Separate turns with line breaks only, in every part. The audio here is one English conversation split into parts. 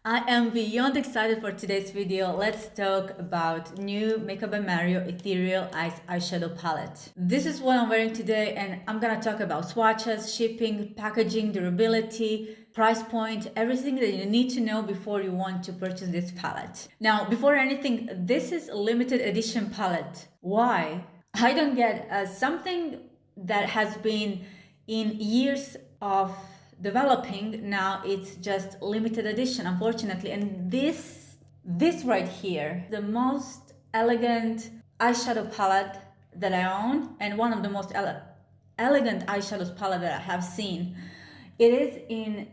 I am beyond excited for today's video. Let's talk about new Makeup by Mario Ethereal Eyeshadow Palette. This is what I'm wearing today, and I'm gonna talk about swatches, shipping, packaging, durability, price point, everything that you need to know before you want to purchase this palette. Now, before anything, this is a limited edition palette. Why? I don't get something that has been in years of developing. Now it's just limited edition, unfortunately. And this right here, the most elegant eyeshadow palette that I own, and one of the most elegant eyeshadows palette that I have seen. It is in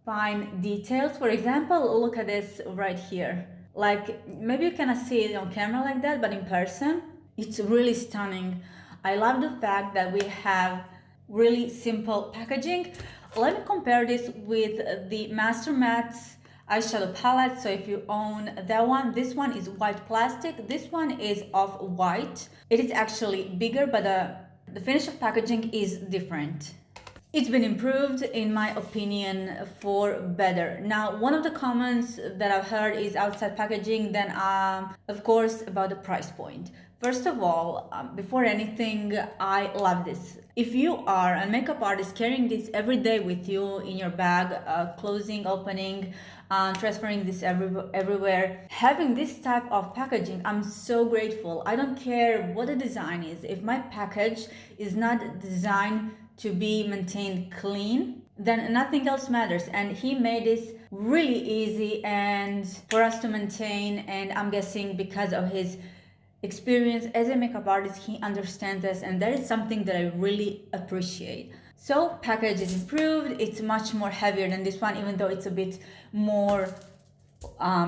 fine details. For example, look at this right here. Like, maybe you cannot see it on camera like that, but in person it's really stunning. I love the fact that we have really simple packaging. Let me compare this with the Master Mattes eyeshadow palette. So if you own that one, this one is white plastic, this one is off white. It is actually bigger, but the finish of packaging is different. It's been improved, in my opinion, for better. Now, one of the comments that I've heard is outside packaging, then of course about the price point. First of all, before anything, I love this. If you are a makeup artist carrying this every day with you in your bag, closing, opening, transferring this everywhere, having this type of packaging, I'm so grateful. I don't care what the design is. If my package is not designed to be maintained clean, then nothing else matters. And he made this really easy and for us to maintain, and I'm guessing because of his experience as a makeup artist, he understands this, and that is something that I really appreciate. So package is improved. It's much more heavier than this one, even though it's a bit more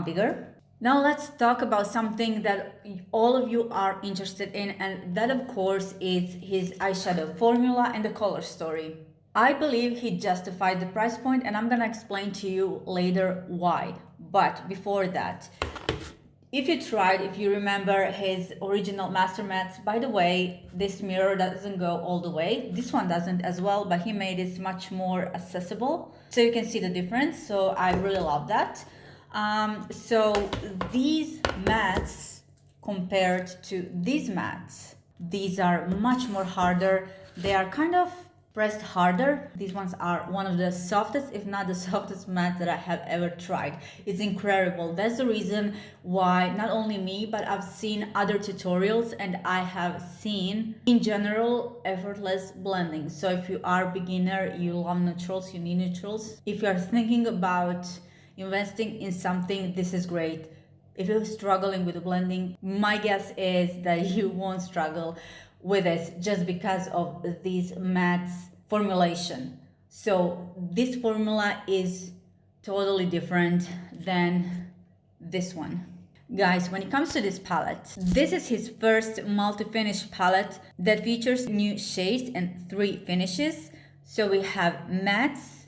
bigger. Now let's talk about something that all of you are interested in, and that of course is his eyeshadow formula and the color story. I believe he justified the price point, and I'm gonna explain to you later why. But before that, if you remember his original Master Mattes, by the way, this mirror doesn't go all the way. This one doesn't as well, but he made it much more accessible. So you can see the difference. So I really love that. So these mattes compared to these mattes, these are much more harder. They are kind of pressed harder. These ones are one of the softest, if not the softest matte that I have ever tried. It's incredible. That's the reason why not only me, but I've seen other tutorials, and I have seen in general effortless blending. So if you are a beginner, you love neutrals, you need neutrals. If you are thinking about investing in something, this is great. If you're struggling with the blending, my guess is that you won't struggle with it just because of these mattes formulation. So this formula is totally different than this one. Guys, when it comes to this palette, this is his first multi-finish palette that features new shades and 3 finishes. So we have mattes,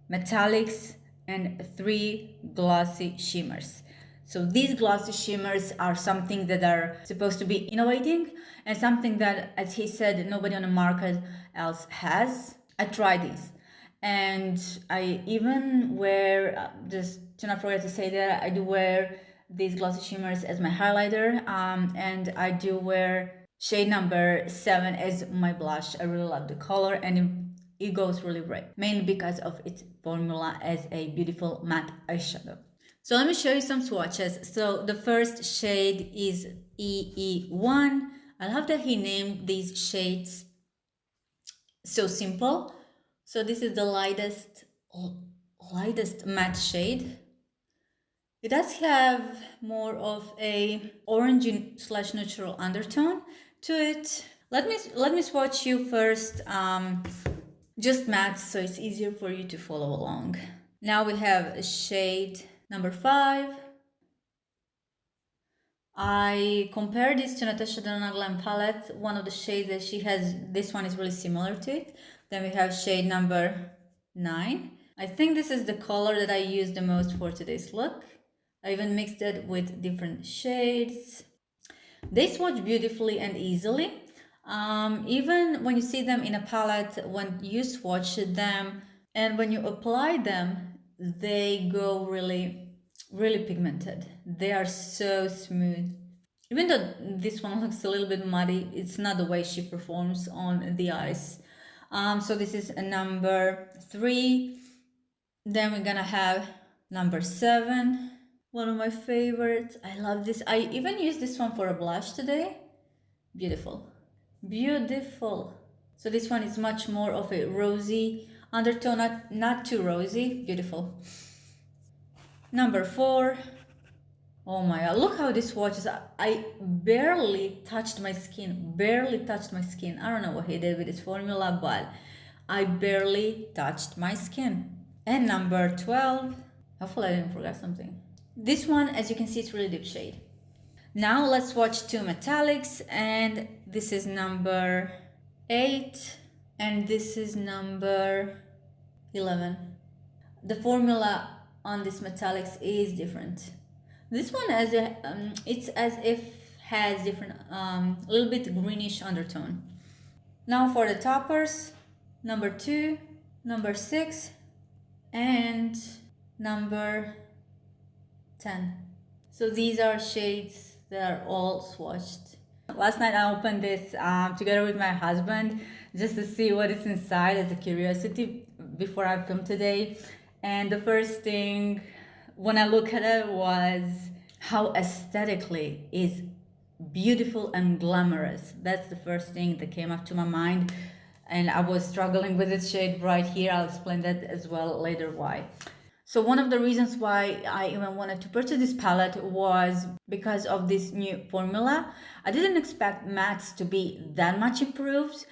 metallics, and 3 glossy shimmers. So these glossy shimmers are something that are supposed to be innovating, and something that, as he said, nobody on the market else has. I tried these, and I even wear, just to not forget to say that, I do wear these glossy shimmers as my highlighter, and I do wear shade number 7 as my blush. I really love the color, and it goes really great, mainly because of its formula as a beautiful matte eyeshadow. So let me show you some swatches. So the first shade is EE1. I love that he named these shades so simple. So this is the lightest matte shade. It does have more of a orange/neutral undertone to it. Let me swatch you first just matte, so it's easier for you to follow along. Now we have shade number 5. I compared this to Natasha Denona Glam palette. One of the shades that she has, this one is really similar to it. Then we have shade number 9. I think this is the color that I use the most for today's look. I even mixed it with different shades. They swatch beautifully and easily. Even when you see them in a palette, when you swatch them and when you apply them, they go really really pigmented. They are so smooth. Even though this one looks a little bit muddy, it's not the way she performs on the eyes. So this is a number 3. Then we're gonna have number 7. One of my favorites. I love this. I even used this one for a blush today. Beautiful. Beautiful. So this one is much more of a rosy undertone, not too rosy. Beautiful. Number 4. Oh my god, look how this swatches. I barely touched my skin. Barely touched my skin. I don't know what he did with this formula, but I barely touched my skin. And number 12. Hopefully I didn't forget something. This one, as you can see, it's really deep shade. Now let's swatch 2 metallics, and this is number 8 and this is number 11. The formula on this metallics is different. This one it's as if has different little bit greenish undertone. Now for the toppers, number 2, number 6, and number 10. So these are shades that are all swatched. Last night I opened this together with my husband just to see what is inside as a curiosity before I filmed today. And the first thing when I look at it was how aesthetically is beautiful and glamorous. That's the first thing that came up to my mind. And I was struggling with this shade right here. I'll explain that as well later why. So one of the reasons why I even wanted to purchase this palette was because of this new formula. I didn't expect mattes to be that much improved.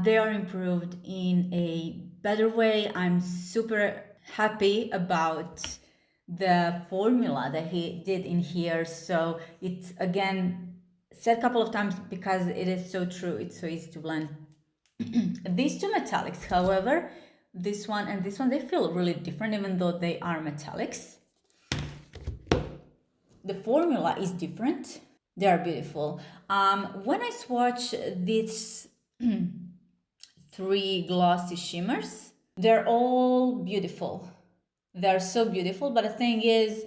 They are improved in a better way. I'm super happy about the formula that he did in here. So it's, again, said a couple of times because it is so true. It's so easy to blend. These 2 metallics, however, this one and this one, they feel really different even though they are metallics. The formula is different. They are beautiful. When I swatch these 3 glossy shimmers, they're all beautiful. They're so beautiful, but the thing is,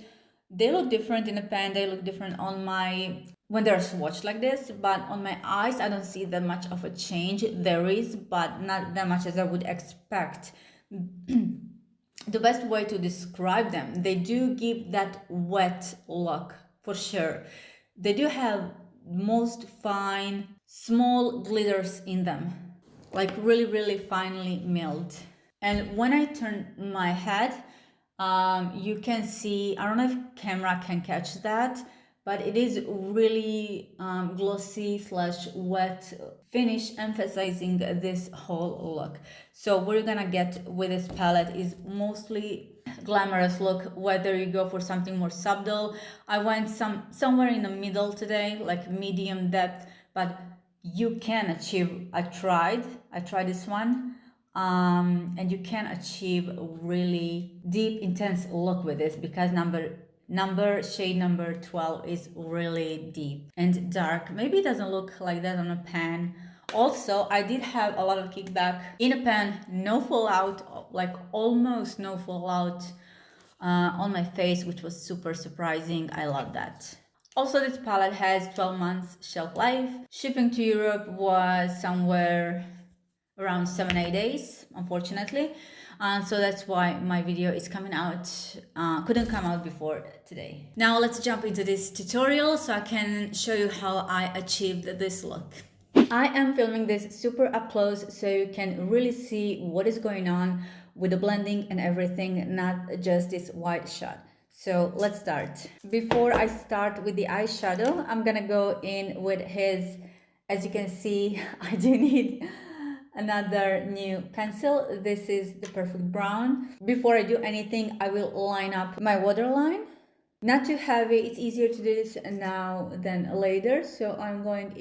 they look different in the pan, they look different on my, when they're swatched like this, but on my eyes, I don't see that much of a change. There is, but not that much as I would expect. The best way to describe them, they do give that wet look, for sure. They do have most fine, small glitters in them, like really, really finely milled. And when I turn my head, you can see, I don't know if camera can catch that, but it is really glossy slash wet finish, emphasizing this whole look. So what you're gonna get with this palette is mostly glamorous look, whether you go for something more subtle. I went somewhere in the middle today, like medium depth, but you can achieve, I tried this one, and you can achieve a really deep, intense look with this because shade number 12 is really deep and dark. Maybe it doesn't look like that on a pan. Also, I did have a lot of kickback in a pan, no fallout, like almost no fallout on my face, which was super surprising. I love that. Also, this palette has 12 months shelf life. Shipping to Europe was somewhere around 7-8 days, unfortunately. So that's why my video is coming out, couldn't come out before today. Now let's jump into this tutorial so I can show you how I achieved this look. I am filming this super up close so you can really see what is going on with the blending and everything, not just this wide shot. So let's start. Before I start with the eyeshadow, I'm gonna go in with his, as you can see, I do need another new pencil. This is the Perfect Brown. Before I do anything, I will line up my waterline. Not too heavy, it's easier to do this now than later, so I'm going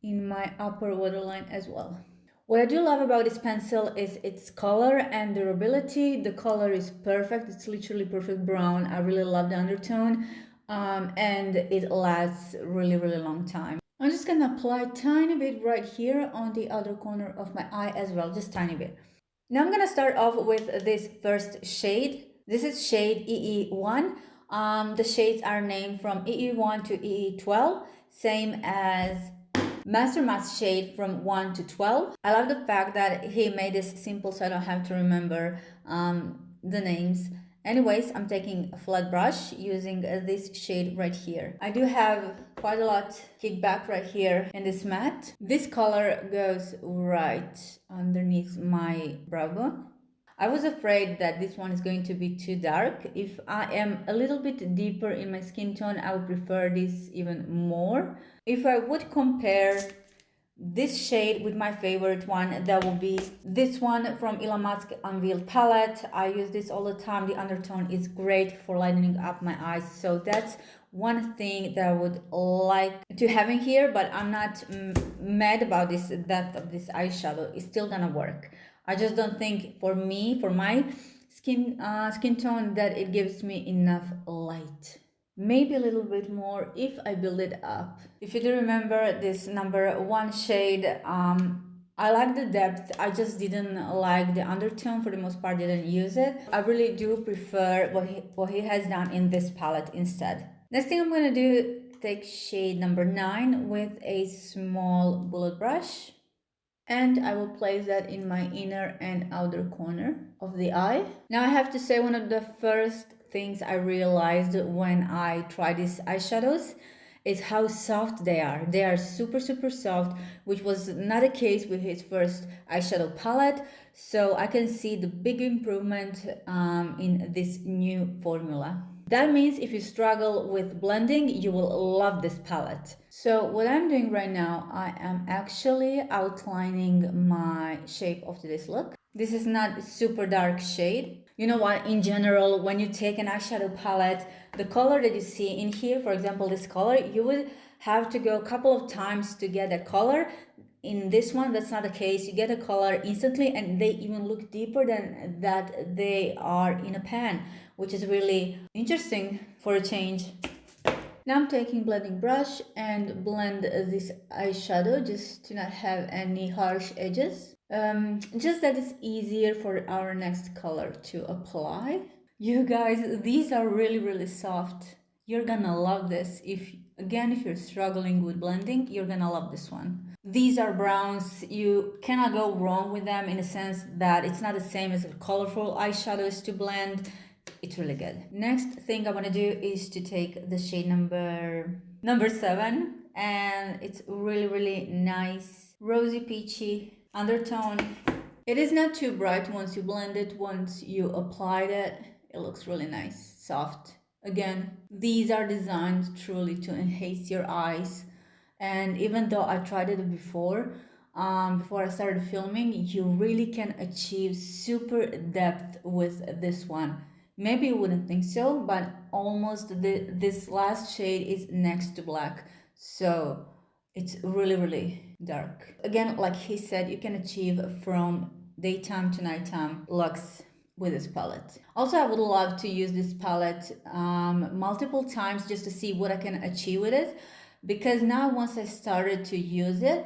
in my upper waterline as well. What I do love about this pencil is its color and durability. The color is perfect, it's literally perfect brown. I really love the undertone, and it lasts really, really long time. I'm just gonna apply a tiny bit right here on the other corner of my eye as well, just tiny bit. Now I'm gonna start off with this first shade. This is shade EE1. The shades are named from EE1 to EE12, same as Master Mask shade from 1 to 12. I love the fact that he made this simple so I don't have to remember the names. Anyways, I'm taking a flat brush using this shade right here. I do have quite a lot kickback right here in this matte. This color goes right underneath my brow bone. I was afraid that this one is going to be too dark. If I am a little bit deeper in my skin tone, I would prefer this even more. If I would compare this shade with my favorite one, that will be this one from Elon Musk Unveiled Palette. I use this all the time. The undertone is great for lightening up my eyes. So that's one thing that I would like to have in here, but I'm not mad about this depth of this eyeshadow. It's still gonna work. I just don't think for me, for my skin tone, that it gives me enough light. Maybe a little bit more if I build it up. If you do remember this number 1 shade, I like the depth, I just didn't like the undertone. For the most part, didn't use it. I really do prefer what he has done in this palette instead. Next thing I'm gonna do, take shade number 9 with a small bullet brush. And I will place that in my inner and outer corner of the eye. Now I have to say, one of the first things I realized when I tried these eyeshadows is how soft they are. They are super soft, which was not the case with his first eyeshadow palette. So I can see the big improvement in this new formula. That means if you struggle with blending, you will love this palette. So what I'm doing right now, I am actually outlining my shape of this look. This is not a super dark shade. You know what, in general, when you take an eyeshadow palette, the color that you see in here, for example, this color, you would have to go a couple of times to get a color. In this one, that's not the case. You get a color instantly, and they even look deeper than that they are in a pan, which is really interesting for a change. Now I'm taking blending brush and blend this eyeshadow just to not have any harsh edges. Just that it's easier for our next color to apply. You guys, these are really soft. You're gonna love this. If you're struggling with blending, you're gonna love this one. These are browns. You cannot go wrong with them, in a sense that it's not the same as colorful eyeshadows to blend. It's really good. Next thing I want to do is to take the shade number 7, and it's really nice rosy peachy undertone. It is not too bright once you blend it. Once you applied it, it looks really nice, soft. Again, these are designed truly to enhance your eyes. And even though I tried it before I started filming, you really can achieve super depth with this one. Maybe you wouldn't think so, but almost this last shade is next to black. So it's really dark. Again, like he said, you can achieve from daytime to nighttime looks with this palette. Also, I would love to use this palette multiple times just to see what I can achieve with it. Because now once I started to use it,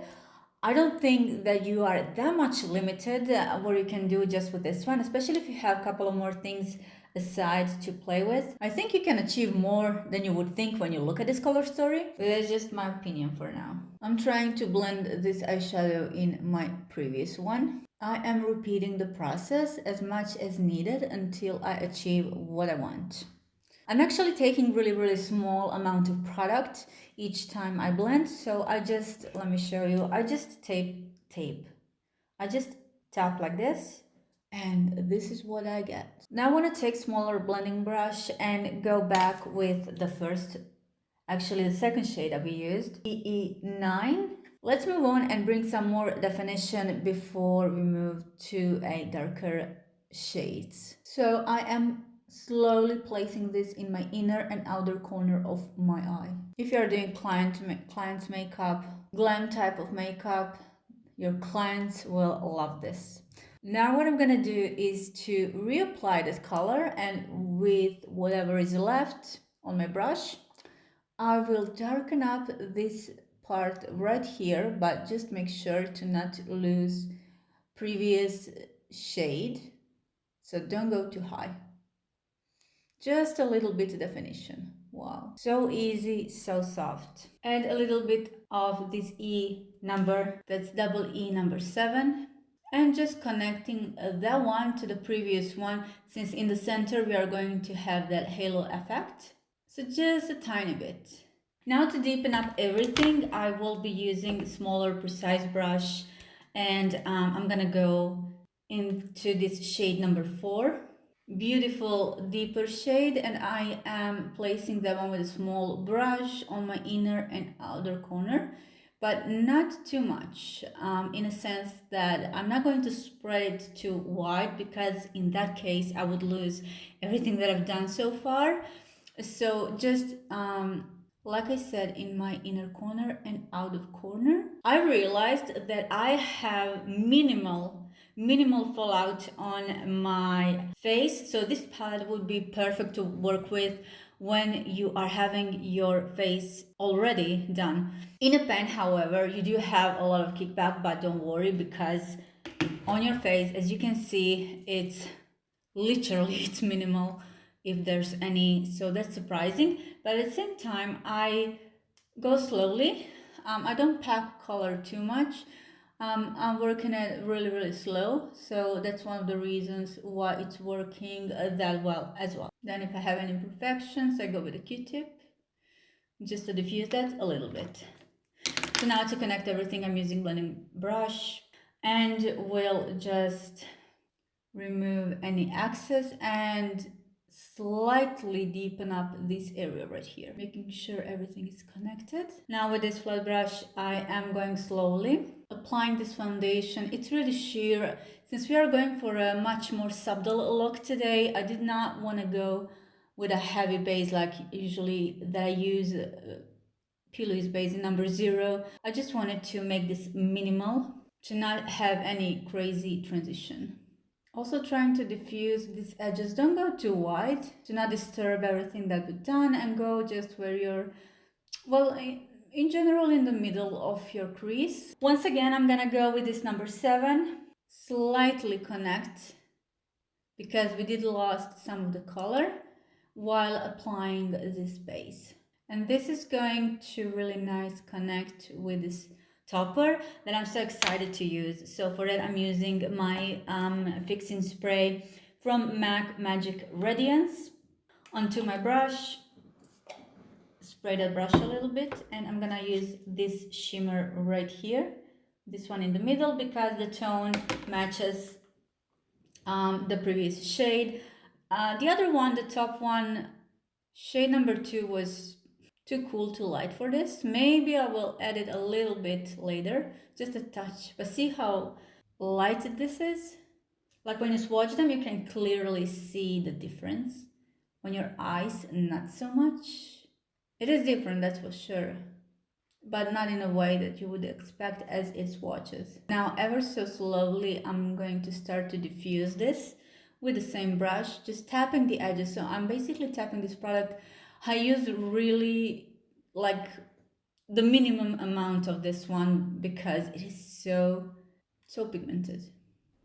I don't think that you are that much limited what you can do just with this one, especially if you have a couple of more things aside to play with. I think you can achieve more than you would think when you look at this color story, but that's just my opinion for now. I'm trying to blend this eyeshadow in my previous one. I am repeating the process as much as needed until I achieve what I want. I'm actually taking really small amount of product each time I blend, so let me show you, I just tape. I just tap like this, and this is what I get. Now I want to take smaller blending brush and go back with the second shade that we used, EE9. Let's move on and bring some more definition before we move to a darker shades. So I am slowly placing this in my inner and outer corner of my eye. If you're doing client's makeup, glam type of makeup, your clients will love this. Now what I'm gonna do is to reapply this color, and with whatever is left on my brush, I will darken up this part right here, but just make sure to not lose previous shade. So don't go too high. Just a little bit of definition. Wow, so easy, so soft. And a little bit of this E number, that's double E number 7. And just connecting that one to the previous one, since in the center we are going to have that halo effect. So just a tiny bit. Now to deepen up everything, I will be using a smaller precise brush, and I'm gonna go into this shade number 4. Beautiful deeper shade, and I am placing that one with a small brush on my inner and outer corner, but not too much, in a sense that I'm not going to spread it too wide, because in that case I would lose everything that I've done so far. So just like I said, in my inner corner and outer corner, I realized that I have minimal fallout on my face, so this palette would be perfect to work with when you are having your face already done. In a pen, however, you do have a lot of kickback, but don't worry, because on your face, as you can see, it's literally it's minimal if there's any, so that's surprising. But at the same time, I go slowly. I don't pack color too much. I'm working it really slow, so that's one of the reasons why it's working that well as well. Then if I have any imperfections, I go with a Q-tip just to diffuse that a little bit. So now to connect everything, I'm using blending brush, and we'll just remove any excess and slightly deepen up this area right here, making sure everything is connected. Now with this flat brush, I am going slowly applying this foundation. It's really sheer. Since we are going for a much more subtle look today, I did not want to go with a heavy base like usually that I use. P. base in number 0. I just wanted to make this minimal, to not have any crazy transition. Also trying to diffuse these edges. Don't go too wide, do not disturb everything that we've done, and go just where you're, well, in general in the middle of your crease. Once again, I'm gonna go with this number 7, slightly connect, because we did lost some of the color while applying this base. And this is going to really nice connect with this topper that I'm so excited to use. So for that, I'm using my fixing spray from MAC Magic Radiance onto my brush. Spray that brush a little bit, and I'm gonna use this shimmer right here, this one in the middle, because the tone matches the previous shade. The other one, the top one, shade number 2, was too cool, too light for this. Maybe I will add it a little bit later, just a touch. But see how light this is? Like when you swatch them, you can clearly see the difference. On your eyes, not so much. It is different, that's for sure, but not in a way that you would expect as it swatches. Now, ever so slowly, I'm going to start to diffuse this with the same brush, just tapping the edges. So I'm basically tapping this product. I use really like the minimum amount of this one because it is so pigmented.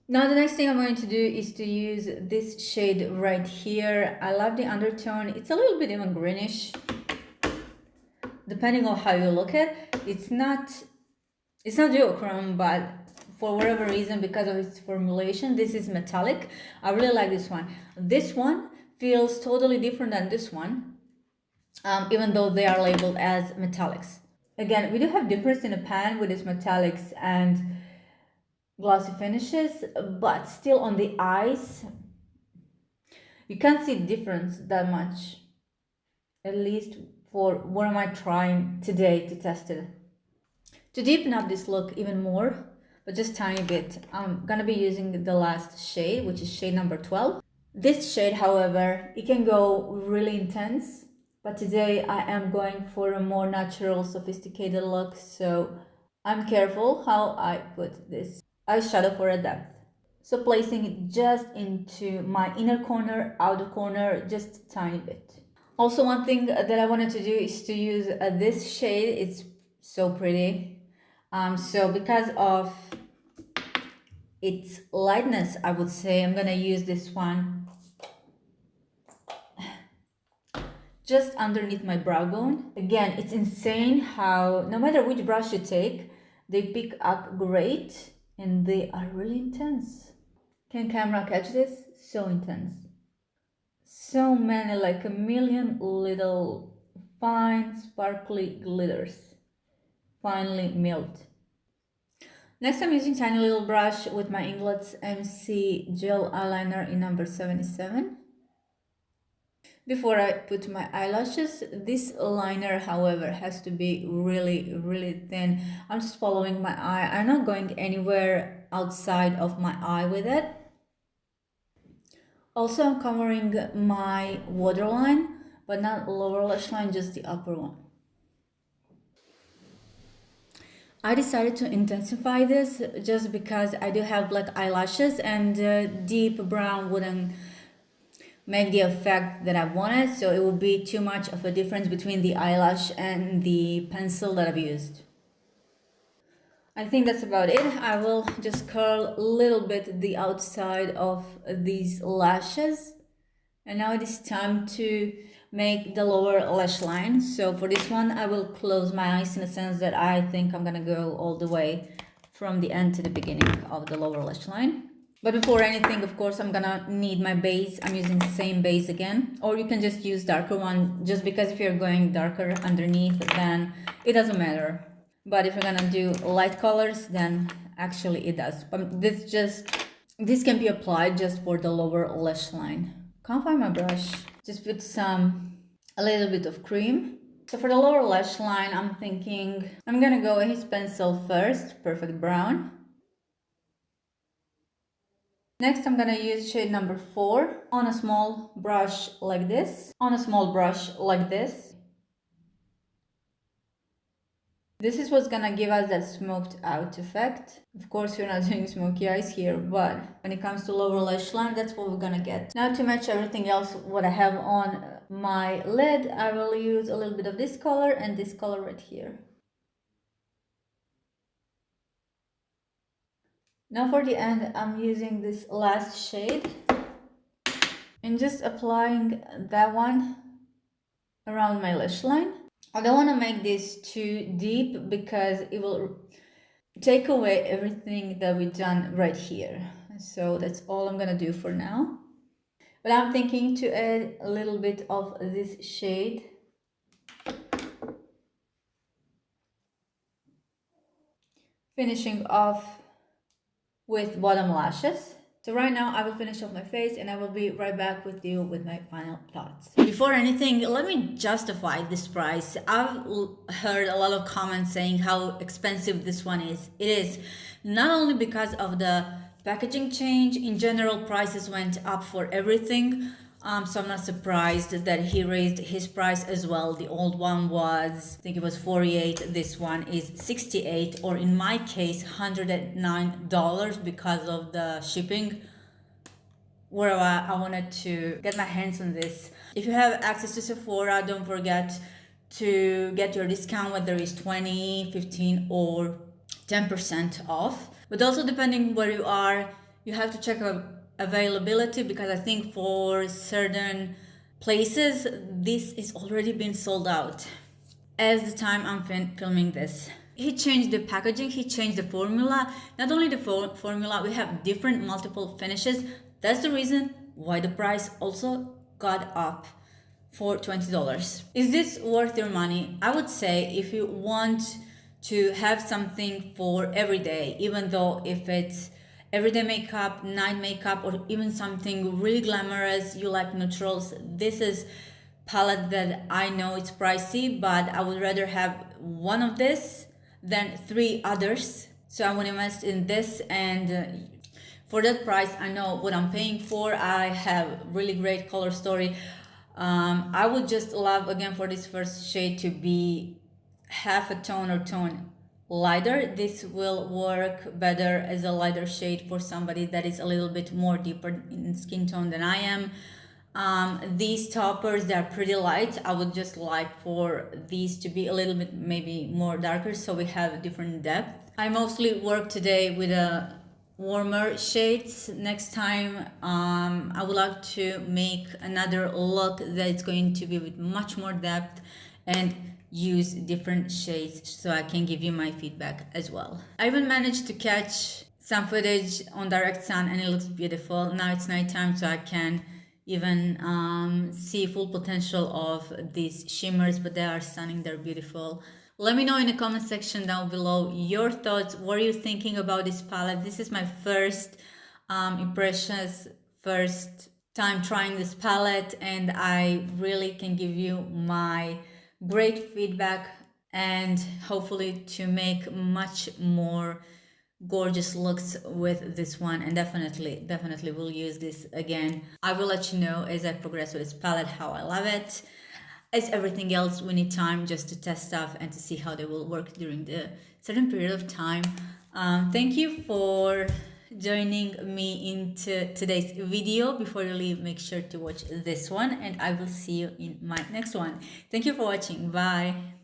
Now the next thing I'm going to do is to use this shade right here. I love the undertone. It's a little bit even greenish, depending on how you look at it. It's not duochrome, but for whatever reason, because of its formulation, this is metallic. I really like this one. This one feels totally different than this one, even though they are labeled as metallics. Again, we do have difference in a pan with its metallics and glossy finishes, but still on the eyes, you can't see difference that much, at least for what am I trying today to test it. To deepen up this look even more, but just tiny bit, I'm gonna be using the last shade, which is shade number 12. This shade, however, it can go really intense, but today I am going for a more natural, sophisticated look, so I'm careful how I put this eyeshadow for a depth. So placing it just into my inner corner, outer corner, just a tiny bit. Also, one thing that I wanted to do is to use this shade. It's so pretty. So because of its lightness, I would say I'm gonna use this one just underneath my brow bone. Again, it's insane how no matter which brush you take, they pick up great and they are really intense. Can camera catch this? So intense. So many, like a million little fine sparkly glitters, finely milled. Next, I'm using tiny little brush with my Inglets MC gel eyeliner in number 77. Before I put my eyelashes, this liner, however, has to be really thin. I'm just following my eye. I'm not going anywhere outside of my eye with it. Also, I'm covering my waterline, but not lower lash line, just the upper one. I decided to intensify this just because I do have black eyelashes and deep brown wouldn't make the effect that I wanted, so it would be too much of a difference between the eyelash and the pencil that I've used. I think that's about it. I will just curl a little bit the outside of these lashes. And now it is time to make the lower lash line. So for this one, I will close my eyes in the sense that I think I'm gonna go all the way from the end to the beginning of the lower lash line. But before anything, of course, I'm gonna need my base. I'm using the same base again, or you can just use darker one, just because if you're going darker underneath, then it doesn't matter. But if you're gonna do light colors, then actually it does. But this can be applied just for the lower lash line. Can't find my brush. Just put a little bit of cream. So for the lower lash line, I'm thinking I'm gonna go with his pencil first, perfect brown. Next, I'm gonna use shade number 4 on a small brush like this. This is what's gonna give us that smoked out effect. Of course, we're not doing smoky eyes here, but when it comes to lower lash line, that's what we're gonna get. Now to match everything else, what I have on my lid, I will use a little bit of this color and this color right here. Now for the end, I'm using this last shade and just applying that one around my lash line. I don't want to make this too deep because it will take away everything that we've done right here. So that's all I'm gonna do for now. But I'm thinking to add a little bit of this shade. Finishing off with bottom lashes. So right now I will finish off my face and I will be right back with you with my final thoughts. Before anything, let me justify this price. I've heard a lot of comments saying how expensive this one is. It is not only because of the packaging change, in general prices went up for everything. So I'm not surprised that he raised his price as well. The old one was, I think it was 48. This one is 68, or in my case, $109 because of the shipping. Where I wanted to get my hands on this. If you have access to Sephora, don't forget to get your discount, whether it's 20, 15, or 10% off. But also depending where you are, you have to check availability, because I think for certain places this is already been sold out as the time I'm filming this. He changed the packaging, he changed the formula. Not only the formula, we have different multiple finishes. That's the reason why the price also got up for $20. Is this worth your money? I would say if you want to have something for every day, even though if it's everyday makeup, night makeup, or even something really glamorous, you like neutrals, this is palette that I know it's pricey, but I would rather have one of this than 3 others. So I want to invest in this, and for that price, I know what I'm paying for. I have really great color story. I would just love, again, for this first shade to be half a tone or tone lighter. This will work better as a lighter shade for somebody that is a little bit more deeper in skin tone than I am. These toppers, they're pretty light. I would just like for these to be a little bit maybe more darker, so we have a different depth. I mostly work today with a warmer shades. Next time I would like to make another look that's going to be with much more depth and use different shades so I can give you my feedback as well. I even managed to catch some footage on direct sun and it looks beautiful. Now it's nighttime, so I can even see full potential of these shimmers, but they are stunning, they're beautiful. Let me know in the comment section down below your thoughts. What are you thinking about this palette? This is my first impressions, first time trying this palette, and I really can give you my great feedback and hopefully to make much more gorgeous looks with this one, and definitely will use this again. I will let you know as I progress with this palette how I love it. As everything else, we need time just to test stuff and to see how they will work during the certain period of time. Thank you for joining me into today's video. Before you leave, make sure to watch this one and I will see you in my next one. Thank you for watching. Bye.